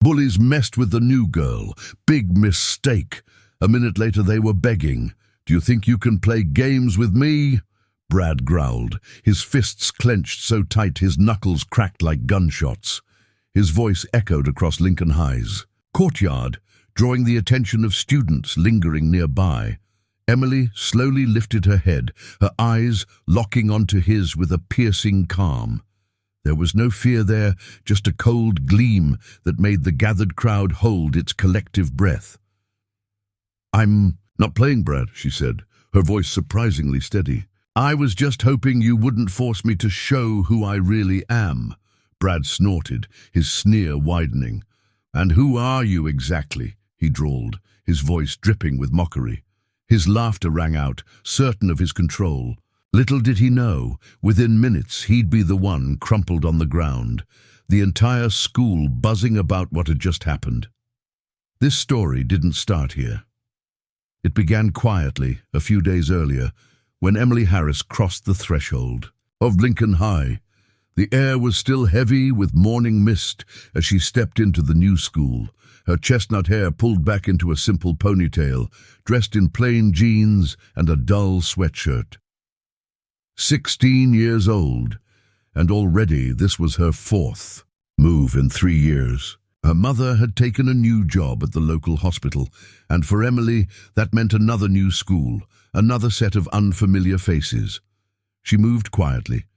Bullies messed with the new girl. Big mistake. A minute later they were begging. "Do you think you can play games with me?" Brad growled, his fists clenched so tight his knuckles cracked like gunshots. His voice echoed across Lincoln High's courtyard, drawing the attention of students lingering nearby. Emily slowly lifted her head, her eyes locking onto his with a piercing calm. There was no fear there, just a cold gleam that made the gathered crowd hold its collective breath. "I'm not playing, Brad," she said, her voice surprisingly steady. "I was just hoping you wouldn't force me to show who I really am." Brad snorted, his sneer widening. "And who are you exactly?" he drawled, his voice dripping with mockery. His laughter rang out, certain of his control. Little did he know, within minutes he'd be the one crumpled on the ground, the entire school buzzing about what had just happened. This story didn't start here. It began quietly, a few days earlier, when Emily Harris crossed the threshold of Lincoln High. The air was still heavy with morning mist as she stepped into the new school, her chestnut hair pulled back into a simple ponytail, dressed in plain jeans and a dull sweatshirt. 16 years old, and already this was her fourth move in 3 years. Her mother had taken a new job at the local hospital, and for Emily that meant another new school, another set of unfamiliar faces. She moved quietly,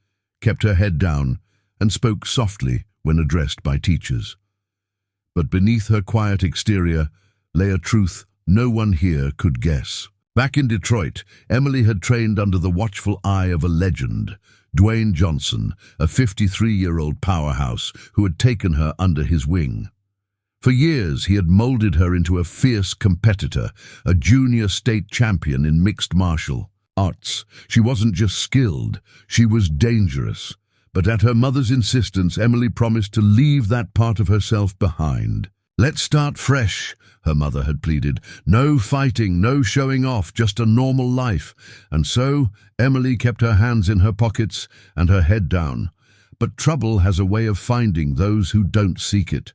kept her head down, and spoke softly when addressed by teachers. But beneath her quiet exterior lay a truth no one here could guess. Back in Detroit, Emily had trained under the watchful eye of a legend, Dwayne Johnson, a 53-year-old powerhouse who had taken her under his wing. For years, he had molded her into a fierce competitor, a junior state champion in mixed martial arts. She wasn't just skilled, she was dangerous. But at her mother's insistence, Emily promised to leave that part of herself behind. "Let's start fresh," her mother had pleaded. "No fighting, no showing off, just a normal life." And so, Emily kept her hands in her pockets and her head down. But trouble has a way of finding those who don't seek it.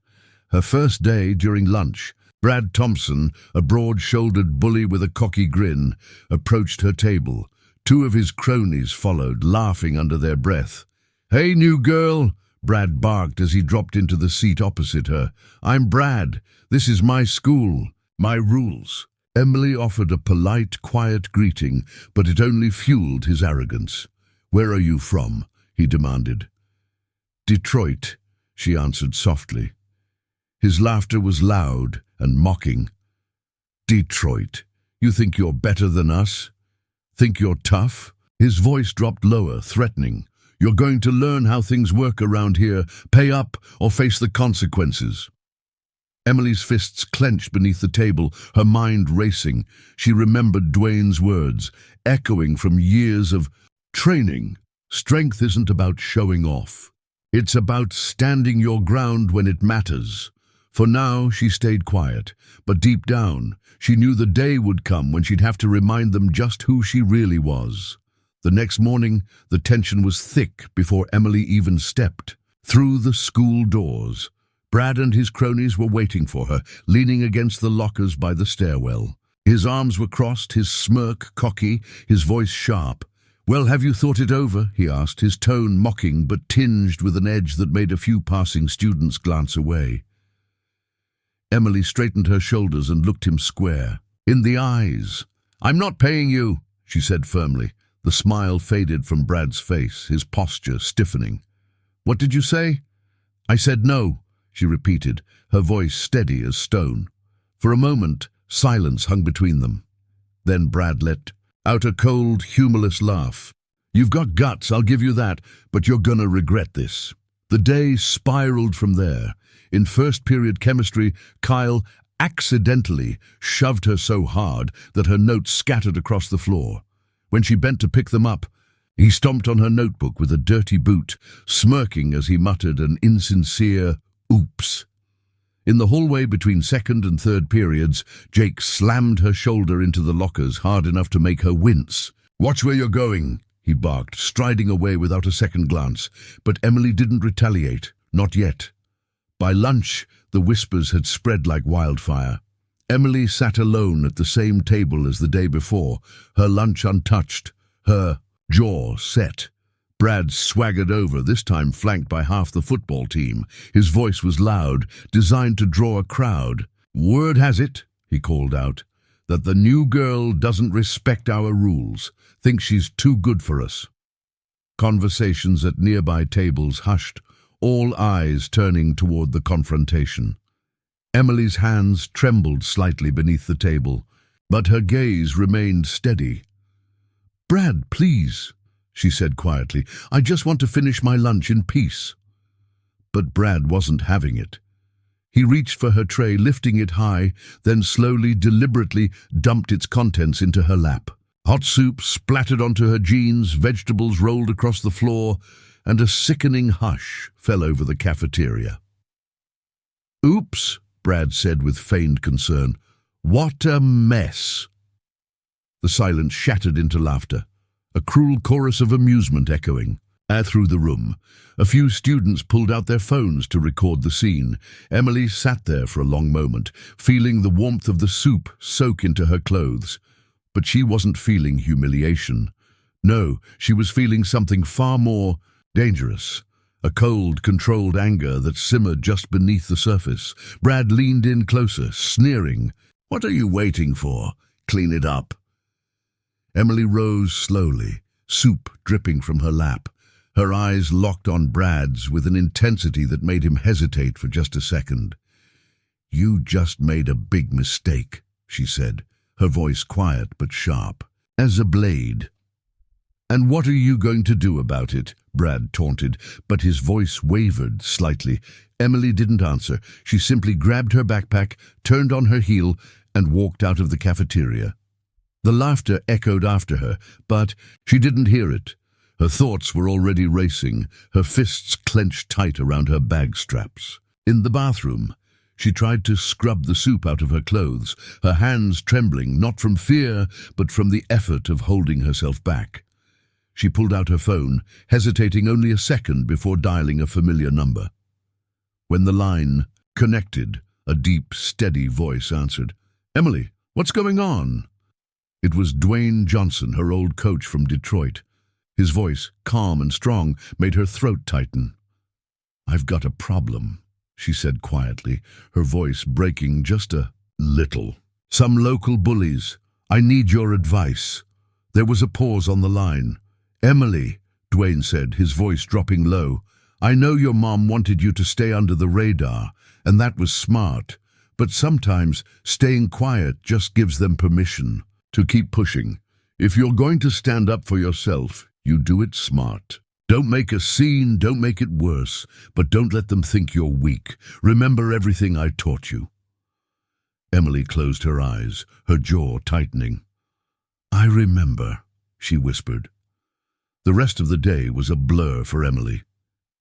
Her first day during lunch, Brad Thompson, a broad-shouldered bully with a cocky grin, approached her table. 2 of his cronies followed, laughing under their breath. "Hey, new girl," Brad barked as he dropped into the seat opposite her. "I'm Brad. This is my school, my rules." Emily offered a polite, quiet greeting, but it only fueled his arrogance. "Where are you from?" he demanded. "Detroit," she answered softly. His laughter was loud and mocking. "Detroit? You think you're better than us? Think you're tough?" His voice dropped lower, threatening. "You're going to learn how things work around here. Pay up or face the consequences." Emily's fists clenched beneath the table, her mind racing. She remembered Dwayne's words, echoing from years of training. Strength isn't about showing off. It's about standing your ground when it matters. For now, she stayed quiet, but deep down, she knew the day would come when she'd have to remind them just who she really was. The next morning, the tension was thick before Emily even stepped through the school doors. Brad and his cronies were waiting for her, leaning against the lockers by the stairwell. His arms were crossed, his smirk cocky, his voice sharp. "Well, have you thought it over?" he asked, his tone mocking but tinged with an edge that made a few passing students glance away. Emily straightened her shoulders and looked him square in the eyes. "I'm not paying you," she said firmly. The smile faded from Brad's face, his posture stiffening. "What did you say?" "I said no," she repeated, her voice steady as stone. For a moment, silence hung between them. Then Brad let out a cold, humorless laugh. "You've got guts, I'll give you that, but you're gonna regret this." The day spiraled from there. In first-period chemistry, Kyle accidentally shoved her so hard that her notes scattered across the floor. When she bent to pick them up, he stomped on her notebook with a dirty boot, smirking as he muttered an insincere "oops." In the hallway between second and third periods, Jake slammed her shoulder into the lockers hard enough to make her wince. "Watch where you're going," he barked, striding away without a second glance. But Emily didn't retaliate, not yet. By lunch, The whispers had spread like wildfire. Emily sat alone at the same table as the day before, her lunch untouched, her jaw set. Brad swaggered over, this time flanked by half the football team. His voice was loud, designed to draw a crowd. "Word has it," he called out, "that the new girl doesn't respect our rules, thinks she's too good for us." Conversations at nearby tables hushed, all eyes turning toward the confrontation. Emily's hands trembled slightly beneath the table, but her gaze remained steady. "Brad, please," she said quietly. "I just want to finish my lunch in peace." But Brad wasn't having it. He reached for her tray, lifting it high, then slowly, deliberately dumped its contents into her lap. Hot soup splattered onto her jeans, vegetables rolled across the floor, and a sickening hush fell over the cafeteria. "Oops," Brad said with feigned concern. "What a mess." The silence shattered into laughter, a cruel chorus of amusement echoing through the room. A few students pulled out their phones to record the scene. Emily sat there for a long moment, feeling the warmth of the soup soak into her clothes. But she wasn't feeling humiliation. No, she was feeling something far more dangerous. A cold, controlled anger that simmered just beneath the surface. Brad leaned in closer, sneering. "What are you waiting for? Clean it up." Emily rose slowly, soup dripping from her lap. Her eyes locked on Brad's with an intensity that made him hesitate for just a second. "You just made a big mistake," she said, her voice quiet but sharp, as a blade. "And what are you going to do about it?" Brad taunted, but his voice wavered slightly. Emily didn't answer. She simply grabbed her backpack, turned on her heel, and walked out of the cafeteria. The laughter echoed after her, but she didn't hear it. Her thoughts were already racing, her fists clenched tight around her bag straps. In the bathroom, she tried to scrub the soup out of her clothes, her hands trembling, not from fear, but from the effort of holding herself back. She pulled out her phone, hesitating only a second before dialing a familiar number. When the line connected, a deep, steady voice answered. "Emily, what's going on?" It was Dwayne Johnson, her old coach from Detroit. His voice, calm and strong, made her throat tighten. "I've got a problem," she said quietly, her voice breaking just a little. "Some local bullies. I need your advice." There was a pause on the line. "Emily," Dwayne said, his voice dropping low, "I know your mom wanted you to stay under the radar, and that was smart. But sometimes staying quiet just gives them permission to keep pushing. If you're going to stand up for yourself, you do it smart. Don't make a scene, don't make it worse, but don't let them think you're weak. Remember everything I taught you." Emily closed her eyes, her jaw tightening. "I remember," she whispered. The rest of the day was a blur for Emily.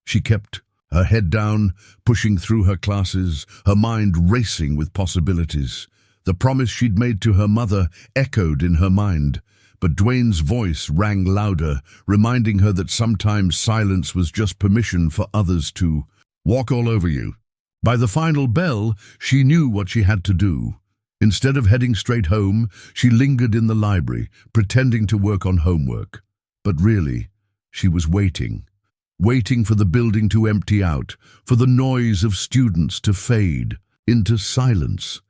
She kept her head down, pushing through her classes, her mind racing with possibilities. The promise she'd made to her mother echoed in her mind, but Dwayne's voice rang louder, reminding her that sometimes silence was just permission for others to walk all over you. By the final bell, she knew what she had to do. Instead of heading straight home, she lingered in the library, pretending to work on homework. But really, she was waiting for the building to empty out, for the noise of students to fade into silence.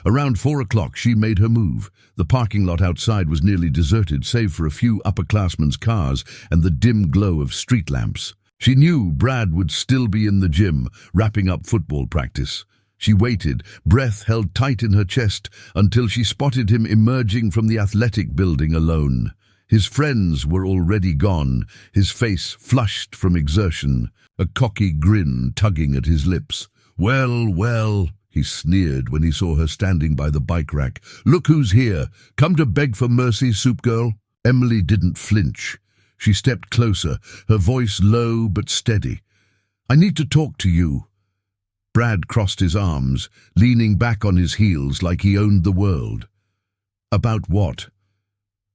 Around 4 o'clock, she made her move. The parking lot outside was nearly deserted, save for a few upperclassmen's cars and the dim glow of street lamps. She knew Brad would still be in the gym, wrapping up football practice. She waited, breath held tight in her chest, until she spotted him emerging from the athletic building alone. His friends were already gone, his face flushed from exertion, a cocky grin tugging at his lips. "Well, well," he sneered when he saw her standing by the bike rack. "Look who's here. Come to beg for mercy, Soup Girl?" Emily didn't flinch. She stepped closer, her voice low but steady. "I need to talk to you." Brad crossed his arms, leaning back on his heels like he owned the world. "About what?"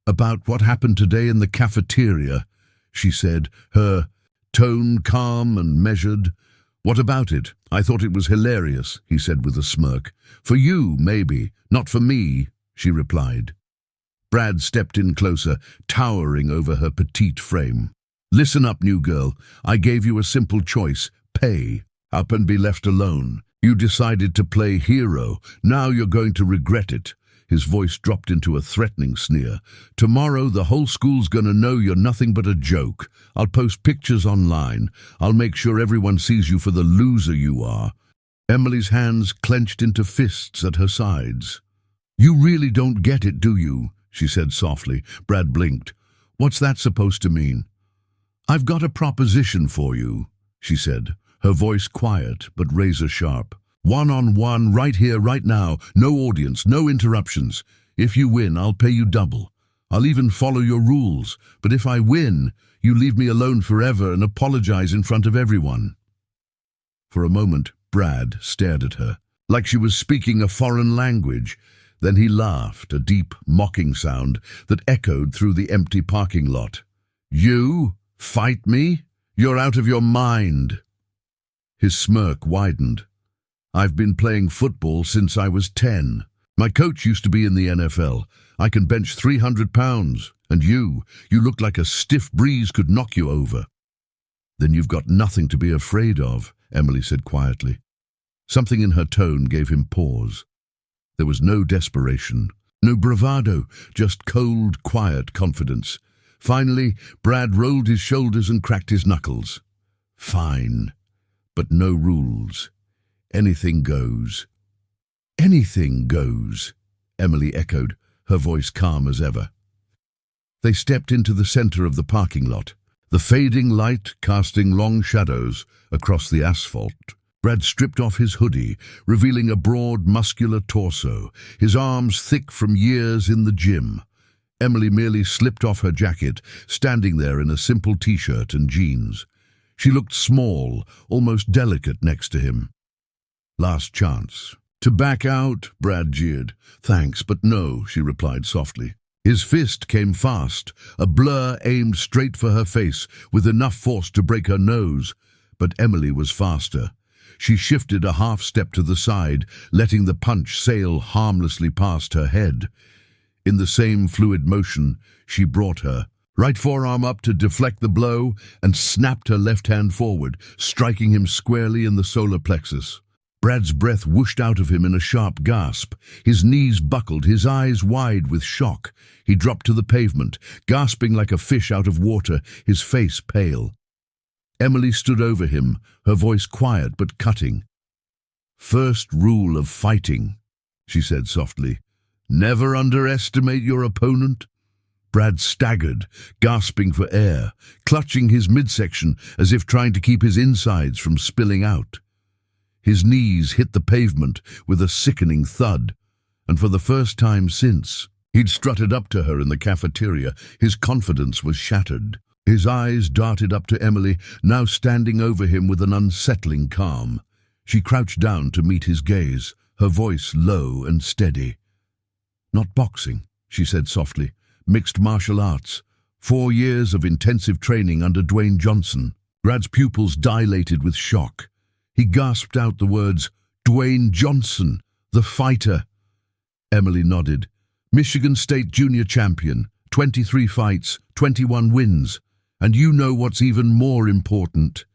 "About what happened today in the cafeteria," she said, her tone calm and measured. What about it? I thought it was hilarious, he said with a smirk. For you, maybe. Not for me, she replied. Brad stepped in closer, towering over her petite frame. Listen up, new girl. I gave you a simple choice. Pay up and be left alone. You decided to play hero. Now you're going to regret it. His voice dropped into a threatening sneer. Tomorrow the whole school's gonna know you're nothing but a joke. I'll post pictures online. I'll make sure everyone sees you for the loser you are. Emily's hands clenched into fists at her sides. You really don't get it, do you? She said softly. Brad blinked. What's that supposed to mean? I've got a proposition for you, she said, her voice quiet but razor sharp. One-on-one, right here, right now. No audience, no interruptions. If you win, I'll pay you double. I'll even follow your rules. But if I win, you leave me alone forever and apologize in front of everyone. For a moment, Brad stared at her, like she was speaking a foreign language. Then he laughed, a deep, mocking sound that echoed through the empty parking lot. You? Fight me? You're out of your mind. His smirk widened. I've been playing football since I was 10. My coach used to be in the NFL. I can bench 300 pounds. And you look like a stiff breeze could knock you over. Then you've got nothing to be afraid of, Emily said quietly. Something in her tone gave him pause. There was no desperation, no bravado, just cold, quiet confidence. Finally, Brad rolled his shoulders and cracked his knuckles. Fine, but no rules. Anything goes. Anything goes, Emily echoed, her voice calm as ever. They stepped into the center of the parking lot, the fading light casting long shadows across the asphalt. Brad stripped off his hoodie, revealing a broad, muscular torso, his arms thick from years in the gym. Emily merely slipped off her jacket, standing there in a simple t-shirt and jeans. She looked small, almost delicate next to him. Last chance. To back out, Brad jeered. Thanks, but no, she replied softly. His fist came fast, a blur aimed straight for her face, with enough force to break her nose. But Emily was faster. She shifted a half step to the side, letting the punch sail harmlessly past her head. In the same fluid motion, she brought her right forearm up to deflect the blow and snapped her left hand forward, striking him squarely in the solar plexus. Brad's breath whooshed out of him in a sharp gasp. His knees buckled, his eyes wide with shock. He dropped to the pavement, gasping like a fish out of water, his face pale. Emily stood over him, her voice quiet but cutting. First rule of fighting, she said softly. Never underestimate your opponent. Brad staggered, gasping for air, clutching his midsection as if trying to keep his insides from spilling out. His knees hit the pavement with a sickening thud, and for the first time since, he'd strutted up to her in the cafeteria. His confidence was shattered. His eyes darted up to Emily, now standing over him with an unsettling calm. She crouched down to meet his gaze, her voice low and steady. Not boxing, she said softly. Mixed martial arts. 4 years of intensive training under Dwayne Johnson. Brad's pupils dilated with shock. He gasped out the words, Dwayne Johnson, the fighter. Emily nodded. Michigan State Junior Champion, 23 fights, 21 wins. And you know what's even more important.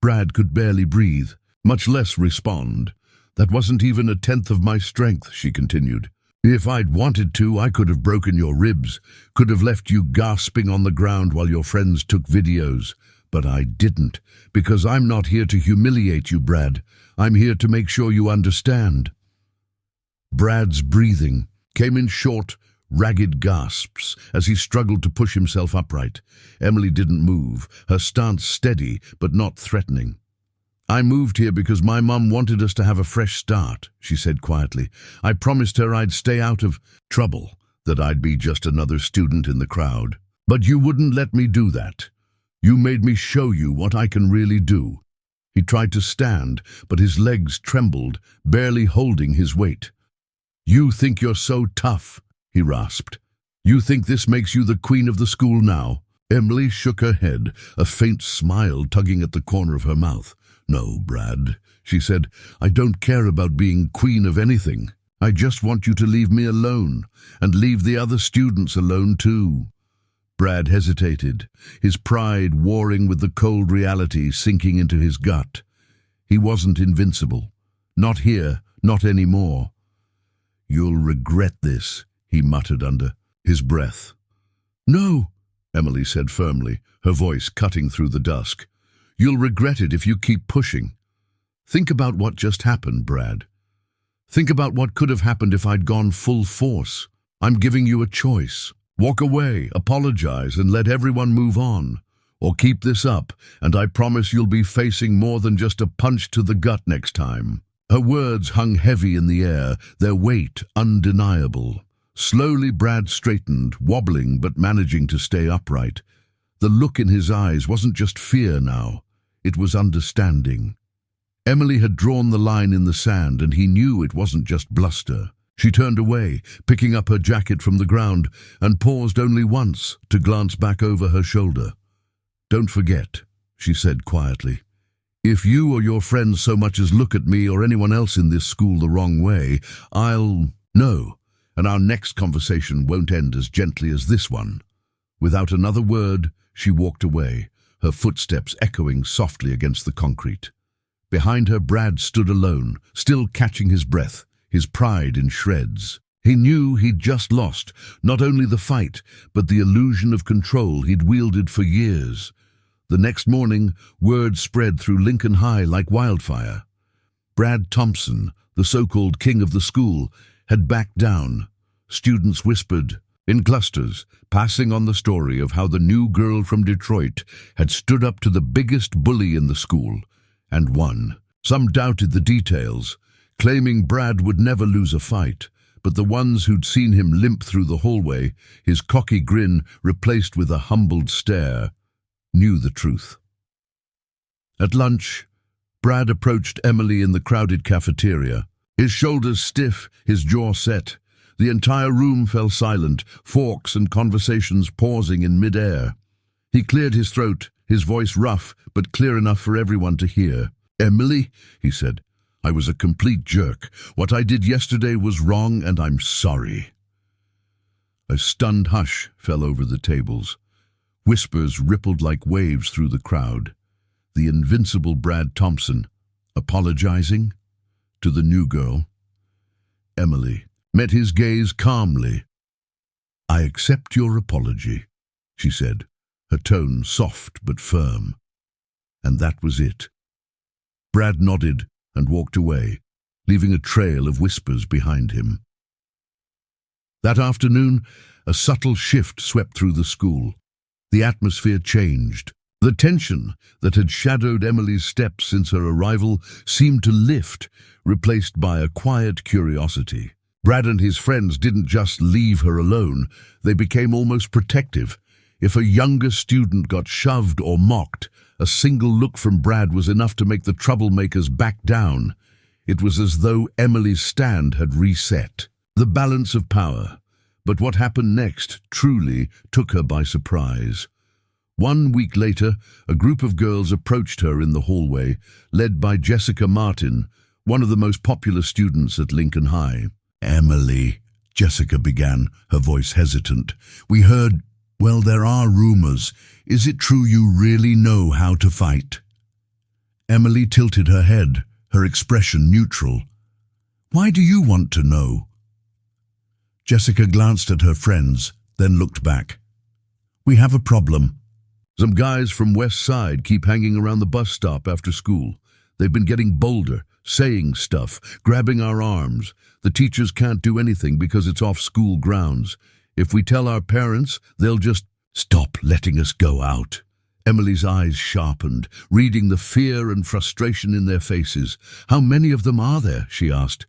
Brad could barely breathe, much less respond. That wasn't even 1/10 of my strength, she continued. If I'd wanted to, I could have broken your ribs, could have left you gasping on the ground while your friends took videos. But I didn't, because I'm not here to humiliate you, Brad. I'm here to make sure you understand. Brad's breathing came in short, ragged gasps as he struggled to push himself upright. Emily didn't move, her stance steady but not threatening. I moved here because my mum wanted us to have a fresh start, she said quietly. I promised her I'd stay out of trouble, that I'd be just another student in the crowd. But you wouldn't let me do that. You made me show you what I can really do. He tried to stand, but his legs trembled, barely holding his weight. You think you're so tough, he rasped. You think this makes you the queen of the school now? Emily shook her head, a faint smile tugging at the corner of her mouth. No, Brad, she said, I don't care about being queen of anything. I just want you to leave me alone, and leave the other students alone too. Brad hesitated, his pride warring with the cold reality sinking into his gut. He wasn't invincible. Not here, not anymore. You'll regret this, he muttered under his breath. No, Emily said firmly, her voice cutting through the dusk. You'll regret it if you keep pushing. Think about what just happened, Brad. Think about what could have happened if I'd gone full force. I'm giving you a choice. Walk away, apologize, and let everyone move on. Or keep this up, and I promise you'll be facing more than just a punch to the gut next time. Her words hung heavy in the air, their weight undeniable. Slowly Brad straightened, wobbling but managing to stay upright. The look in his eyes wasn't just fear now, it was understanding. Emily had drawn the line in the sand, and he knew it wasn't just bluster. She turned away, picking up her jacket from the ground, and paused only once to glance back over her shoulder. Don't forget, she said quietly. If you or your friends so much as look at me or anyone else in this school the wrong way, I'll know, and our next conversation won't end as gently as this one. Without another word, she walked away, her footsteps echoing softly against the concrete. Behind her, Brad stood alone, still catching his breath, his pride in shreds. He knew he'd just lost, not only the fight, but the illusion of control he'd wielded for years. The next morning, word spread through Lincoln High like wildfire. Brad Thompson, the so-called king of the school, had backed down. Students whispered, in clusters, passing on the story of how the new girl from Detroit had stood up to the biggest bully in the school, and won. Some doubted the details, claiming Brad would never lose a fight, but the ones who'd seen him limp through the hallway, his cocky grin replaced with a humbled stare, knew the truth. At lunch, Brad approached Emily in the crowded cafeteria, his shoulders stiff, his jaw set. The entire room fell silent, forks and conversations pausing in mid-air. He cleared his throat, his voice rough but clear enough for everyone to hear. Emily, he said, I was a complete jerk. What I did yesterday was wrong, and I'm sorry. A stunned hush fell over the tables. Whispers rippled like waves through the crowd. The invincible Brad Thompson, apologizing to the new girl. Emily met his gaze calmly. I accept your apology, she said, her tone soft but firm. And that was it. Brad nodded and walked away, leaving a trail of whispers behind him. That afternoon, a subtle shift swept through the school. The atmosphere changed. The tension that had shadowed Emily's steps since her arrival seemed to lift, replaced by a quiet curiosity. Brad and his friends didn't just leave her alone, they became almost protective. If a younger student got shoved or mocked, a single look from Brad was enough to make the troublemakers back down. It was as though Emily's stand had reset. The balance of power. But what happened next truly took her by surprise. 1 week later, a group of girls approached her in the hallway, led by Jessica Martin, one of the most popular students at Lincoln High. Emily, Jessica began, her voice hesitant. We heard, well, there are rumors. Is it true you really know how to fight? Emily tilted her head, her expression neutral. Why do you want to know? Jessica glanced at her friends, then looked back. We have a problem. Some guys from West Side keep hanging around the bus stop after school. They've been getting bolder, saying stuff, grabbing our arms. The teachers can't do anything because it's off school grounds. If we tell our parents, they'll just stop letting us go out. Emily's eyes sharpened, reading the fear and frustration in their faces. How many of them are there? She asked.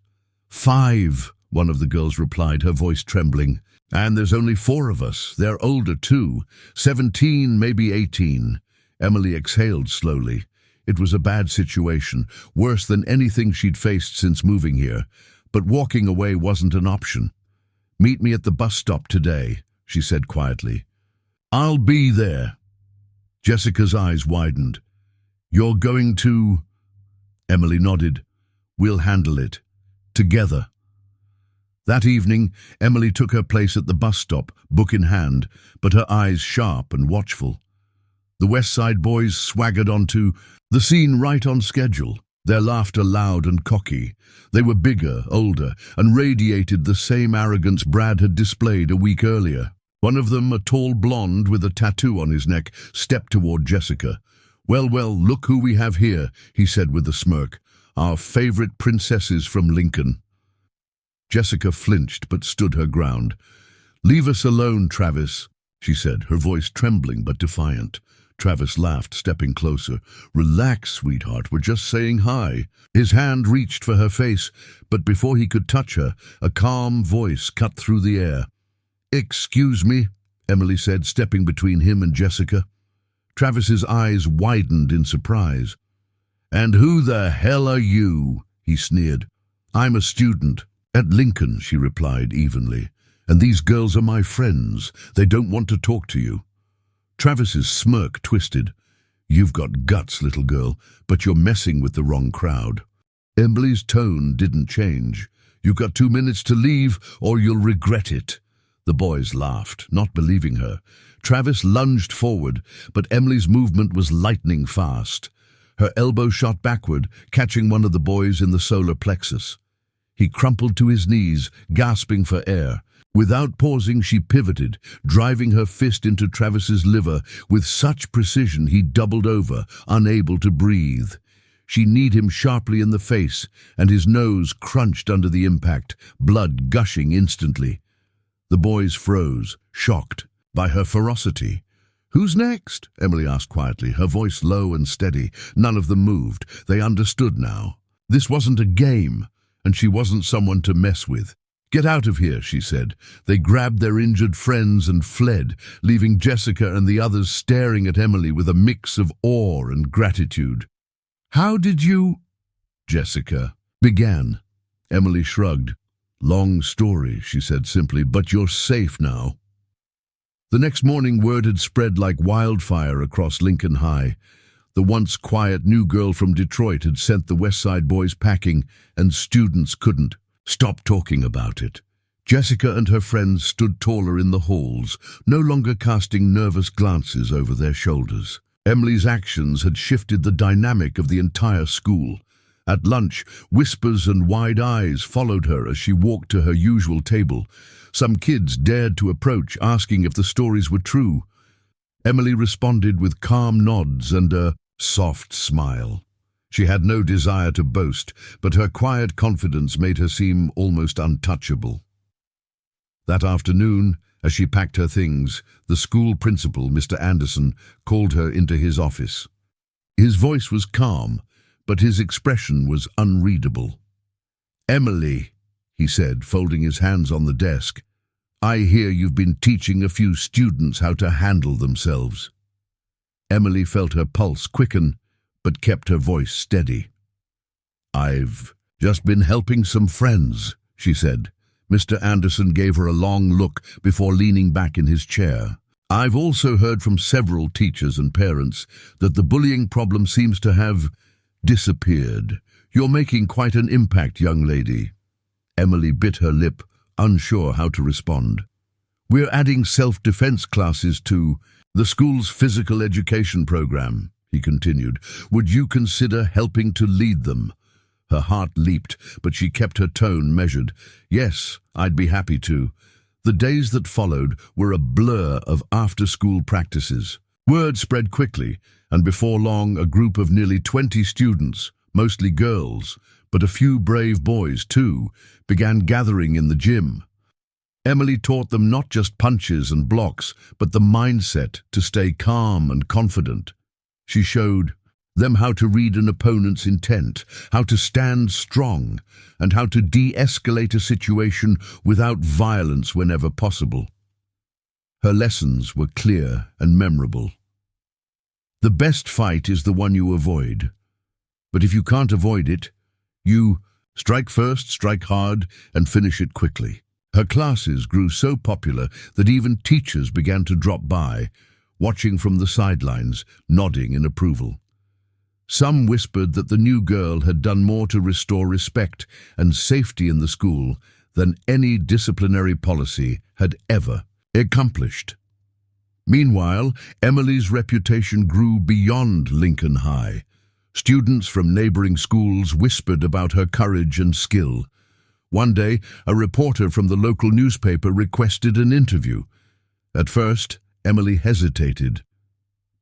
5, one of the girls replied, her voice trembling. And there's only 4 of us. They're older too. 17, maybe 18. Emily exhaled slowly. It was a bad situation, worse than anything she'd faced since moving here. But walking away wasn't an option. Meet me at the bus stop today, she said quietly. I'll be there. Jessica's eyes widened. You're going to... Emily nodded. We'll handle it. Together. That evening, Emily took her place at the bus stop, book in hand, but her eyes sharp and watchful. The West Side boys swaggered onto the scene right on schedule, their laughter loud and cocky. They were bigger, older, and radiated the same arrogance Brad had displayed a week earlier. One of them, a tall blonde with a tattoo on his neck, stepped toward Jessica. Well, look who we have here, he said with a smirk. Our favorite princesses from Lincoln. Jessica flinched but stood her ground. Leave us alone, Travis, she said, her voice trembling but defiant. Travis laughed, stepping closer. Relax, sweetheart, we're just saying hi. His hand reached for her face, but before he could touch her, a calm voice cut through the air. Excuse me, Emily said, stepping between him and Jessica. Travis's eyes widened in surprise. And who the hell are you? He sneered. I'm a student. At Lincoln, she replied evenly. And these girls are my friends. They don't want to talk to you. Travis's smirk twisted. You've got guts, little girl, but you're messing with the wrong crowd. Emily's tone didn't change. You've got 2 minutes to leave or you'll regret it. The boys laughed, not believing her. Travis lunged forward, but Emily's movement was lightning fast. Her elbow shot backward, catching one of the boys in the solar plexus. He crumpled to his knees, gasping for air. Without pausing, she pivoted, driving her fist into Travis's liver with such precision he doubled over, unable to breathe. She kneed him sharply in the face, and his nose crunched under the impact, blood gushing instantly. The boys froze, shocked by her ferocity. Who's next? Emily asked quietly, her voice low and steady. None of them moved. They understood now. This wasn't a game, and she wasn't someone to mess with. Get out of here, she said. They grabbed their injured friends and fled, leaving Jessica and the others staring at Emily with a mix of awe and gratitude. How did you... Jessica began. Emily shrugged. Long story, she said simply, but you're safe now. The next morning, word had spread like wildfire across Lincoln High. The once quiet new girl from Detroit had sent the West Side boys packing, and students couldn't stop talking about it. Jessica and her friends stood taller in the halls, no longer casting nervous glances over their shoulders. Emily's actions had shifted the dynamic of the entire school. At lunch, whispers and wide eyes followed her as she walked to her usual table. Some kids dared to approach, asking if the stories were true. Emily responded with calm nods and a soft smile. She had no desire to boast, but her quiet confidence made her seem almost untouchable. That afternoon, as she packed her things, the school principal, Mr. Anderson, called her into his office. His voice was calm, but his expression was unreadable. Emily, he said, folding his hands on the desk, I hear you've been teaching a few students how to handle themselves. Emily felt her pulse quicken, but kept her voice steady. I've just been helping some friends, she said. Mr. Anderson gave her a long look before leaning back in his chair. I've also heard from several teachers and parents that the bullying problem seems to have disappeared. You're making quite an impact, young lady. Emily bit her lip, unsure how to respond. We're adding self-defense classes to the school's physical education program, he continued. Would you consider helping to lead them? Her heart leaped, but she kept her tone measured. Yes, I'd be happy to. The days that followed were a blur of after-school practices. Word spread quickly, and before long a group of nearly 20 students, mostly girls, but a few brave boys too, began gathering in the gym. Emily taught them not just punches and blocks, but the mindset to stay calm and confident. She showed them how to read an opponent's intent, how to stand strong, and how to de-escalate a situation without violence whenever possible. Her lessons were clear and memorable. The best fight is the one you avoid. But if you can't avoid it, you strike first, strike hard, and finish it quickly. Her classes grew so popular that even teachers began to drop by, watching from the sidelines, nodding in approval. Some whispered that the new girl had done more to restore respect and safety in the school than any disciplinary policy had ever accomplished. Meanwhile, Emily's reputation grew beyond Lincoln High. Students from neighboring schools whispered about her courage and skill. One day, a reporter from the local newspaper requested an interview. At first, Emily hesitated.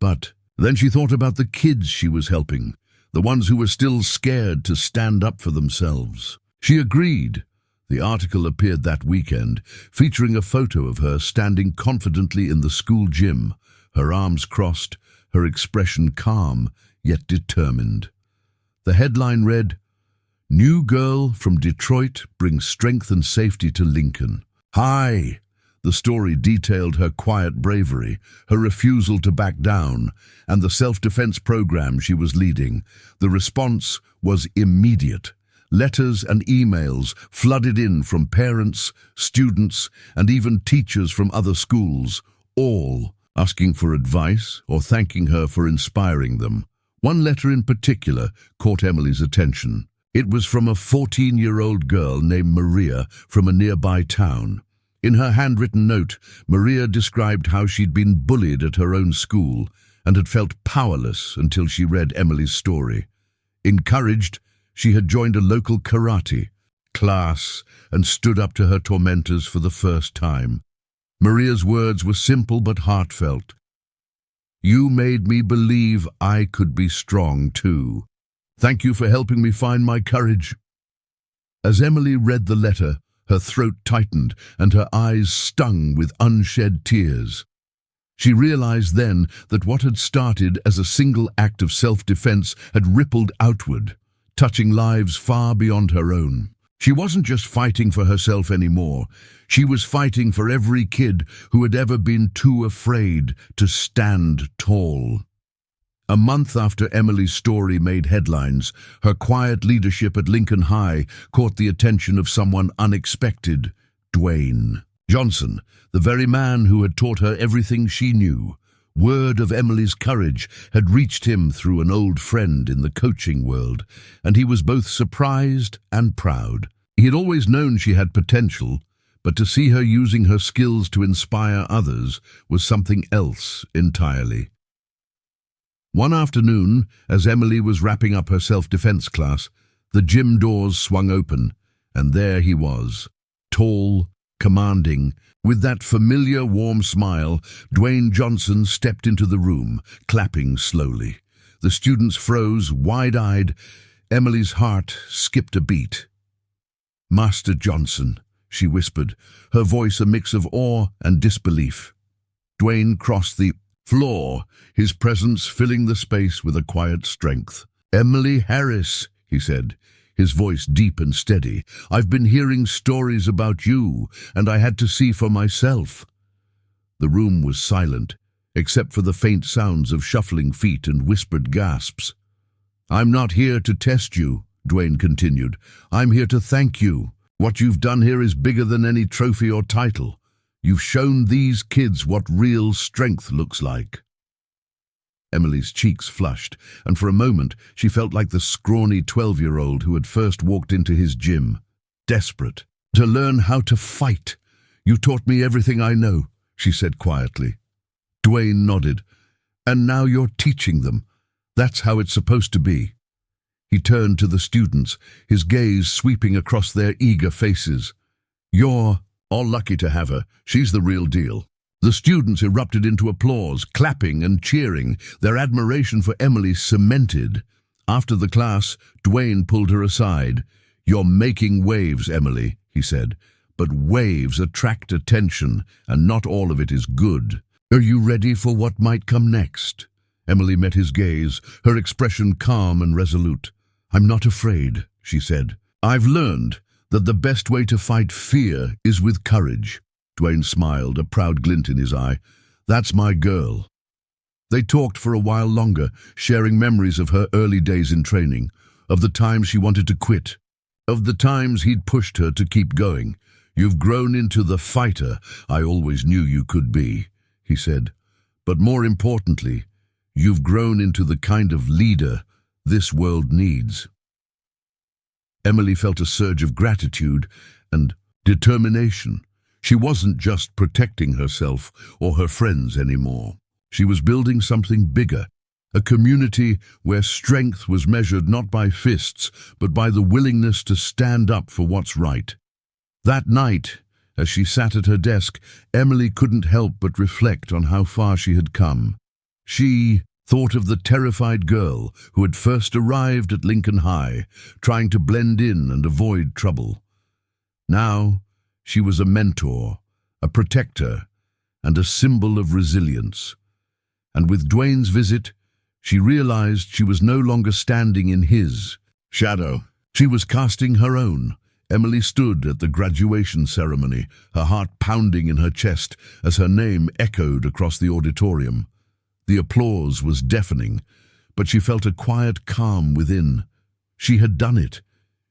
But then she thought about the kids she was helping, the ones who were still scared to stand up for themselves. She agreed. The article appeared that weekend, featuring a photo of her standing confidently in the school gym, her arms crossed, her expression calm yet determined. The headline read, "New girl from Detroit brings strength and safety to Lincoln." Hi! The story detailed her quiet bravery, her refusal to back down, and the self-defense program she was leading. The response was immediate. Letters and emails flooded in from parents, students, and even teachers from other schools, all asking for advice or thanking her for inspiring them. One letter in particular caught Emily's attention. It was from a 14-year-old girl named Maria from a nearby town. In her handwritten note, Maria described how she'd been bullied at her own school and had felt powerless until she read Emily's story. Encouraged, she had joined a local karate class and stood up to her tormentors for the first time. Maria's words were simple but heartfelt. "You made me believe I could be strong too. Thank you for helping me find my courage." As Emily read the letter, her throat tightened and her eyes stung with unshed tears. She realized then that what had started as a single act of self-defense had rippled outward, touching lives far beyond her own. She wasn't just fighting for herself anymore. She was fighting for every kid who had ever been too afraid to stand tall. A month after Emily's story made headlines, her quiet leadership at Lincoln High caught the attention of someone unexpected, Dwayne Johnson, the very man who had taught her everything she knew. Word of Emily's courage had reached him through an old friend in the coaching world, and he was both surprised and proud. He had always known she had potential, but to see her using her skills to inspire others was something else entirely. One afternoon, as Emily was wrapping up her self-defense class, the gym doors swung open, and there he was, tall, commanding. With that familiar warm smile, Dwayne Johnson stepped into the room, clapping slowly. The students froze, wide-eyed. Emily's heart skipped a beat. "Master Johnson," she whispered, her voice a mix of awe and disbelief. Dwayne crossed the floor, his presence filling the space with a quiet strength. "Emily Harris," he said, his voice deep and steady. "I've been hearing stories about you, and I had to see for myself." The room was silent, except for the faint sounds of shuffling feet and whispered gasps. "I'm not here to test you," Dwayne continued. "I'm here to thank you. What you've done here is bigger than any trophy or title. You've shown these kids what real strength looks like." Emily's cheeks flushed, and for a moment she felt like the scrawny 12-year-old who had first walked into his gym. Desperate to learn how to fight. "You taught me everything I know," she said quietly. Dwayne nodded. "And now you're teaching them. That's how it's supposed to be." He turned to the students, his gaze sweeping across their eager faces. "You're all lucky to have her. She's the real deal." The students erupted into applause, clapping and cheering, their admiration for Emily cemented. After the class, Dwayne pulled her aside. "You're making waves, Emily," he said, "but waves attract attention, and not all of it is good. Are you ready for what might come next?" Emily met his gaze, her expression calm and resolute. "I'm not afraid," she said. "I've learned that the best way to fight fear is with courage." Dwayne smiled, a proud glint in his eye. "That's my girl." They talked for a while longer, sharing memories of her early days in training, of the times she wanted to quit, of the times he'd pushed her to keep going. "You've grown into the fighter I always knew you could be," he said. "But more importantly, you've grown into the kind of leader this world needs. Emily felt a surge of gratitude and determination. She wasn't just protecting herself or her friends anymore. She was building something bigger, a community where strength was measured not by fists, but by the willingness to stand up for what's right. That night, as she sat at her desk, Emily couldn't help but reflect on how far she had come. She thought of the terrified girl who had first arrived at Lincoln High, trying to blend in and avoid trouble. Now, she was a mentor, a protector, and a symbol of resilience. And with Dwayne's visit, she realized she was no longer standing in his shadow. She was casting her own. Emily stood at the graduation ceremony, her heart pounding in her chest as her name echoed across the auditorium. The applause was deafening, but she felt a quiet calm within. She had done it.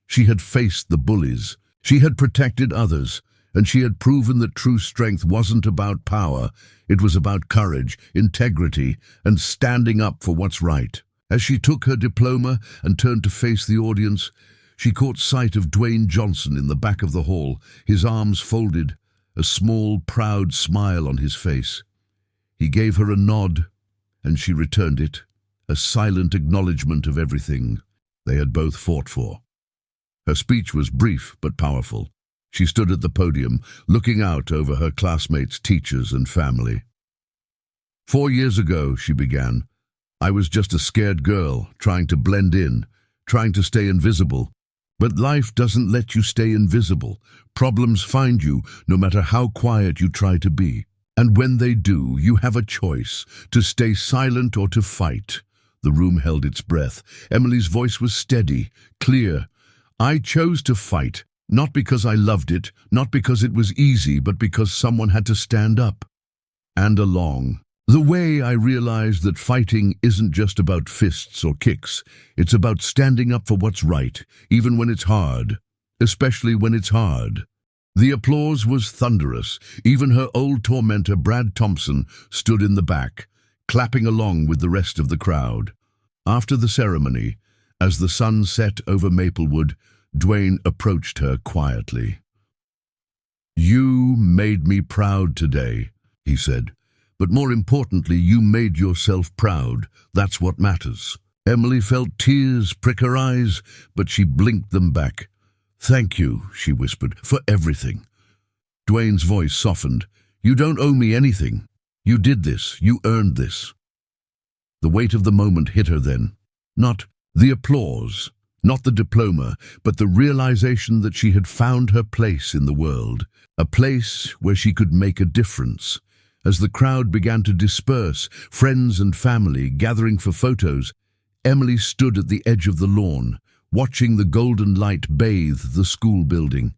She had faced the bullies. She had protected others, and she had proven that true strength wasn't about power. It was about courage, integrity, and standing up for what's right. As she took her diploma and turned to face the audience, she caught sight of Dwayne Johnson in the back of the hall, his arms folded, a small, proud smile on his face. He gave her a nod, and she returned it, a silent acknowledgement of everything they had both fought for. Her speech was brief but powerful. She stood at the podium, looking out over her classmates, teachers, and family. 4 years ago, she began, I was just a scared girl, trying to blend in, trying to stay invisible. But life doesn't let you stay invisible. Problems find you, no matter how quiet you try to be. And when they do, you have a choice, to stay silent or to fight. The room held its breath. Emily's voice was steady, clear. I chose to fight, not because I loved it, not because it was easy, but because someone had to stand up. And along the way, I realized that fighting isn't just about fists or kicks. It's about standing up for what's right, even when it's hard, especially when it's hard. The applause was thunderous. Even her old tormentor, Brad Thompson, stood in the back, clapping along with the rest of the crowd. After the ceremony, as the sun set over Maplewood, Dwayne approached her quietly. You made me proud today, he said. But more importantly, you made yourself proud. That's what matters. Emily felt tears prick her eyes, but she blinked them back. Thank you, she whispered, for everything. Dwayne's voice softened. You don't owe me anything. You did this. You earned this. The weight of the moment hit her then. Not the applause, not the diploma, but the realization that she had found her place in the world, a place where she could make a difference. As the crowd began to disperse, friends and family gathering for photos, Emily stood at the edge of the lawn, watching the golden light bathe the school building.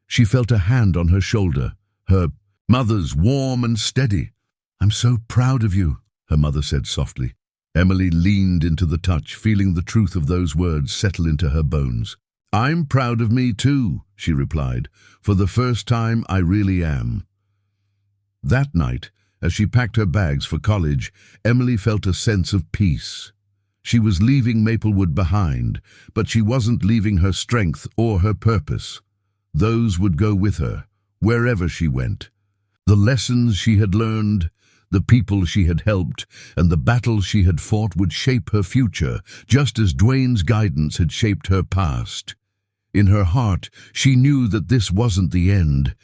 She felt a hand on her shoulder, her mother's, warm and steady. I'm so proud of you, her mother said softly. Emily leaned into the touch, feeling the truth of those words settle into her bones. I'm proud of me too, she replied. For the first time, I really am. That night, as she packed her bags for college, Emily felt a sense of peace. She was leaving Maplewood behind, but she wasn't leaving her strength or her purpose. Those would go with her, wherever she went. The lessons she had learned, the people she had helped, and the battles she had fought would shape her future, just as Dwayne's guidance had shaped her past. In her heart, she knew that this wasn't the end.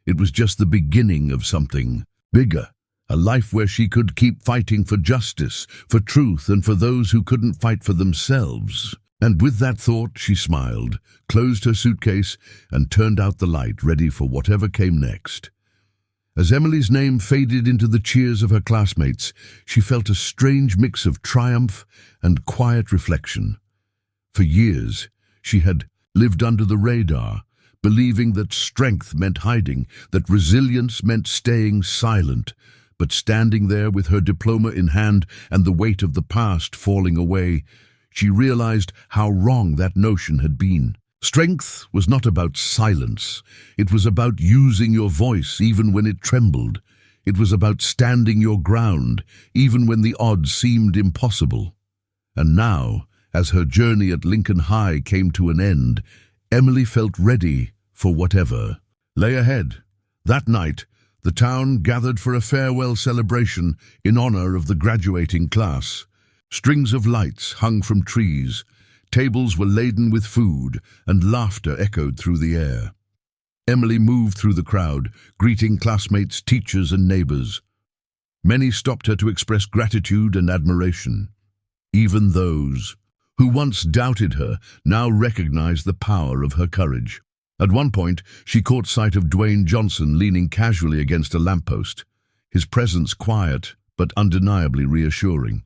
It was just the beginning of something bigger, a life where she could keep fighting for justice, for truth, and for those who couldn't fight for themselves. And with that thought, she smiled, closed her suitcase, and turned out the light, ready for whatever came next. As Emily's name faded into the cheers of her classmates, she felt a strange mix of triumph and quiet reflection. For years, she had lived under the radar, believing that strength meant hiding, that resilience meant staying silent. But standing there with her diploma in hand and the weight of the past falling away, she realized how wrong that notion had been. Strength was not about silence. It was about using your voice even when it trembled. It was about standing your ground even when the odds seemed impossible. And now, As her journey at Lincoln High came to an end, Emily felt ready for whatever lay ahead. That night, the town gathered for a farewell celebration in honor of the graduating class. Strings of lights hung from trees, tables were laden with food, and laughter echoed through the air. Emily moved through the crowd, greeting classmates, teachers, and neighbors. Many stopped her to express gratitude and admiration. Even those who once doubted her now recognized the power of her courage. At one point, she caught sight of Dwayne Johnson leaning casually against a lamppost, his presence quiet but undeniably reassuring.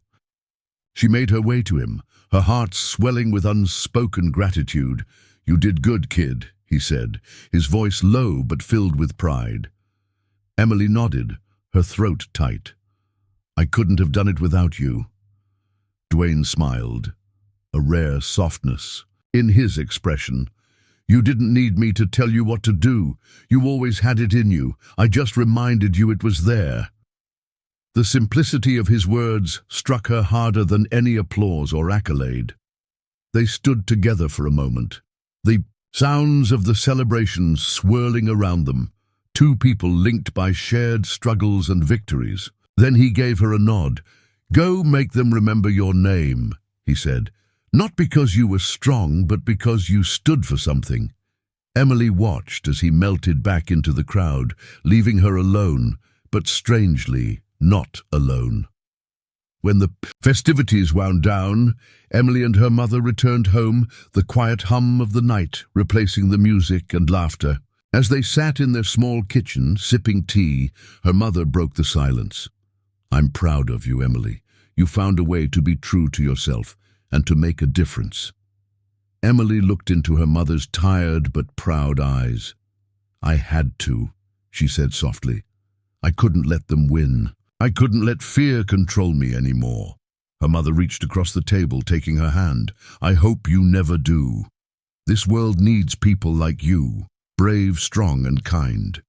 She made her way to him, her heart swelling with unspoken gratitude. "You did good, kid," he said, his voice low but filled with pride. Emily nodded, her throat tight. "I couldn't have done it without you." Dwayne smiled, a rare softness in his expression. "You didn't need me to tell you what to do. You always had it in you. I just reminded you it was there." The simplicity of his words struck her harder than any applause or accolade. They stood together for a moment, the sounds of the celebration swirling around them, two people linked by shared struggles and victories. Then he gave her a nod. "Go make them remember your name," he said. "Not because you were strong, but because you stood for something." Emily watched as he melted back into the crowd, leaving her alone, but strangely not alone. When the festivities wound down, Emily and her mother returned home, the quiet hum of the night replacing the music and laughter. As they sat in their small kitchen, sipping tea, her mother broke the silence. "I'm proud of you, Emily. You found a way to be true to yourself and to make a difference." Emily looked into her mother's tired but proud eyes. "I had to," she said softly. "I couldn't let them win. I couldn't let fear control me anymore." Her mother reached across the table, taking her hand. "I hope you never do. This world needs people like you, brave, strong, and kind."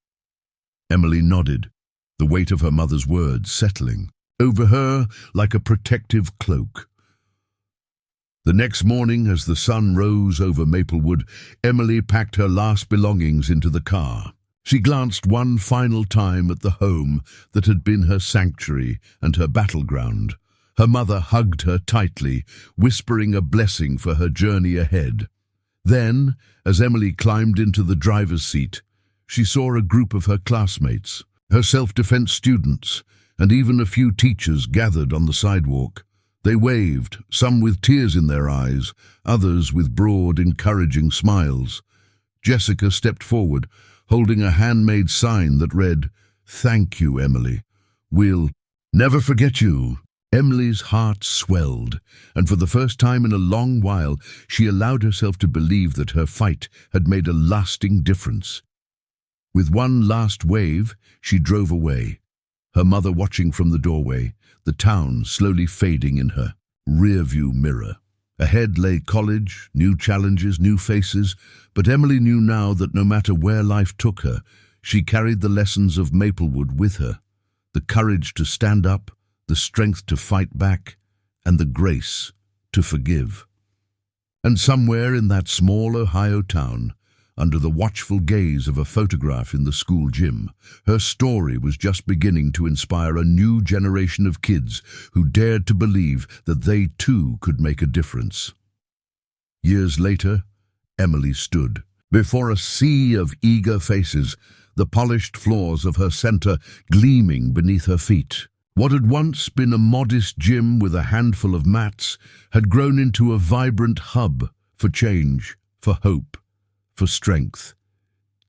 Emily nodded, the weight of her mother's words settling over her like a protective cloak. The next morning, as the sun rose over Maplewood, Emily packed her last belongings into the car. She glanced one final time at the home that had been her sanctuary and her battleground. Her mother hugged her tightly, whispering a blessing for her journey ahead. Then, as Emily climbed into the driver's seat, she saw a group of her classmates, her self-defense students, and even a few teachers gathered on the sidewalk. They waved, some with tears in their eyes, others with broad, encouraging smiles. Jessica stepped forward, holding a handmade sign that read, "Thank you, Emily. We'll never forget you." Emily's heart swelled, and for the first time in a long while, she allowed herself to believe that her fight had made a lasting difference. With one last wave, she drove away, her mother watching from the doorway, the town slowly fading in her rearview mirror. Ahead lay college, new challenges, new faces, but Emily knew now that no matter where life took her, she carried the lessons of Maplewood with her, the courage to stand up, the strength to fight back, and the grace to forgive. And somewhere in that small Ohio town, under the watchful gaze of a photograph in the school gym, her story was just beginning to inspire a new generation of kids who dared to believe that they too could make a difference. Years later, Emily stood before a sea of eager faces, the polished floors of her center gleaming beneath her feet. What had once been a modest gym with a handful of mats had grown into a vibrant hub for change, for hope, for strength.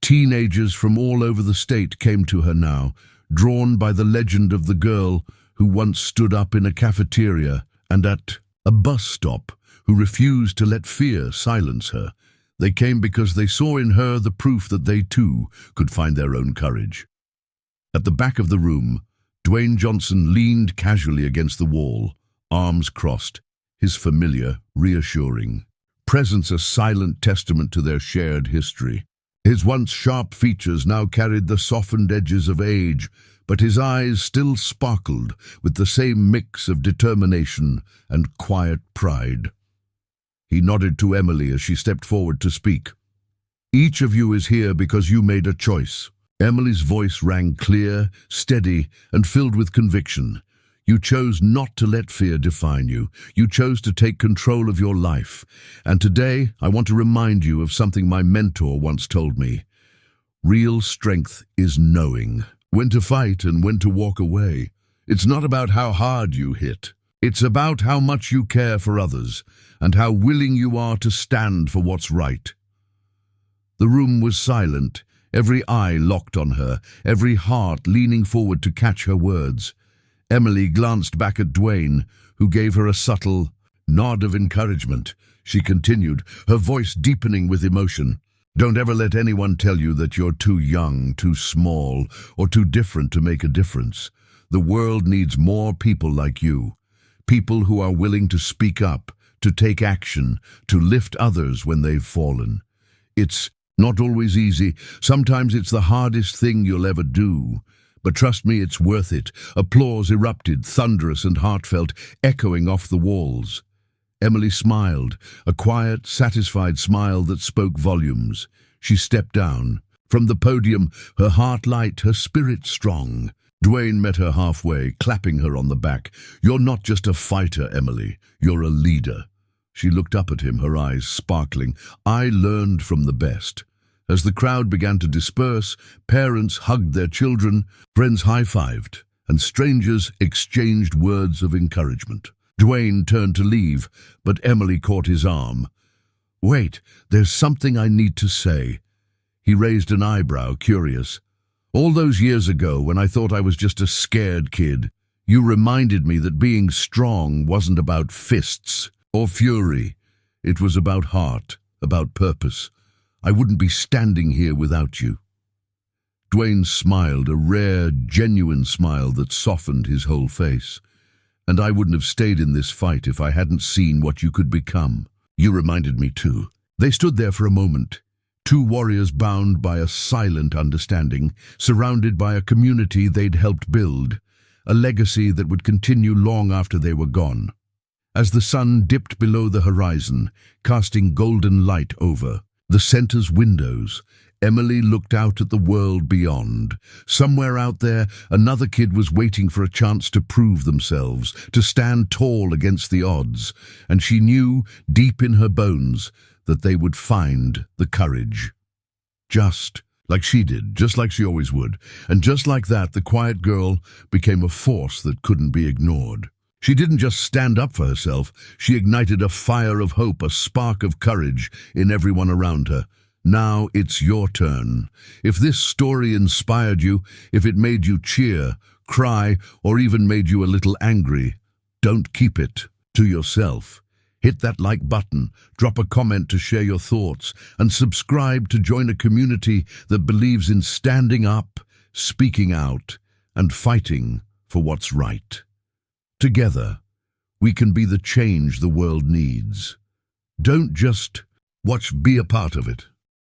Teenagers from all over the state came to her now, drawn by the legend of the girl who once stood up in a cafeteria and at a bus stop, who refused to let fear silence her. They came because they saw in her the proof that they too could find their own courage. At the back of the room, Dwayne Johnson leaned casually against the wall, arms crossed, his familiar, reassuring presence a silent testament to their shared history. His once sharp features now carried the softened edges of age, but his eyes still sparkled with the same mix of determination and quiet pride. He nodded to Emily as she stepped forward to speak. Each of you is here because you made a choice. Emily's voice rang clear, steady, and filled with conviction. You chose not to let fear define you. You chose to take control of your life. And today, I want to remind you of something my mentor once told me. Real strength is knowing when to fight and when to walk away. It's not about how hard you hit. It's about how much you care for others and how willing you are to stand for what's right. The room was silent, every eye locked on her, every heart leaning forward to catch her words. Emily glanced back at Dwayne, who gave her a subtle nod of encouragement. She continued, her voice deepening with emotion. Don't ever let anyone tell you that you're too young, too small, or too different to make a difference. The world needs more people like you. People who are willing to speak up, to take action, to lift others when they've fallen. It's not always easy. Sometimes it's the hardest thing you'll ever do. But trust me, it's worth it. Applause erupted, thunderous and heartfelt, echoing off the walls. Emily smiled, a quiet, satisfied smile that spoke volumes. She stepped down. From the podium, her heart light, her spirit strong. Dwayne met her halfway, clapping her on the back. You're not just a fighter, Emily. You're a leader. She looked up at him, her eyes sparkling. I learned from the best. As the crowd began to disperse, parents hugged their children, friends high-fived, and strangers exchanged words of encouragement. Dwayne turned to leave, but Emily caught his arm. Wait, there's something I need to say. He raised an eyebrow, curious. All those years ago, when I thought I was just a scared kid, you reminded me that being strong wasn't about fists or fury. It was about heart, about purpose. I wouldn't be standing here without you. Dwayne smiled, a rare, genuine smile that softened his whole face. And I wouldn't have stayed in this fight if I hadn't seen what you could become. You reminded me too. They stood there for a moment, two warriors bound by a silent understanding, surrounded by a community they'd helped build, a legacy that would continue long after they were gone. As the sun dipped below the horizon, casting golden light over the center's windows, Emily looked out at the world beyond. Somewhere out there, another kid was waiting for a chance to prove themselves, to stand tall against the odds, and she knew, deep in her bones, that they would find the courage. Just like she did, just like she always would. And just like that, the quiet girl became a force that couldn't be ignored. She didn't just stand up for herself, she ignited a fire of hope, a spark of courage in everyone around her. Now it's your turn. If this story inspired you, if it made you cheer, cry, or even made you a little angry, don't keep it to yourself. Hit that like button, drop a comment to share your thoughts, and subscribe to join a community that believes in standing up, speaking out, and fighting for what's right. Together, we can be the change the world needs. Don't just watch, be a part of it.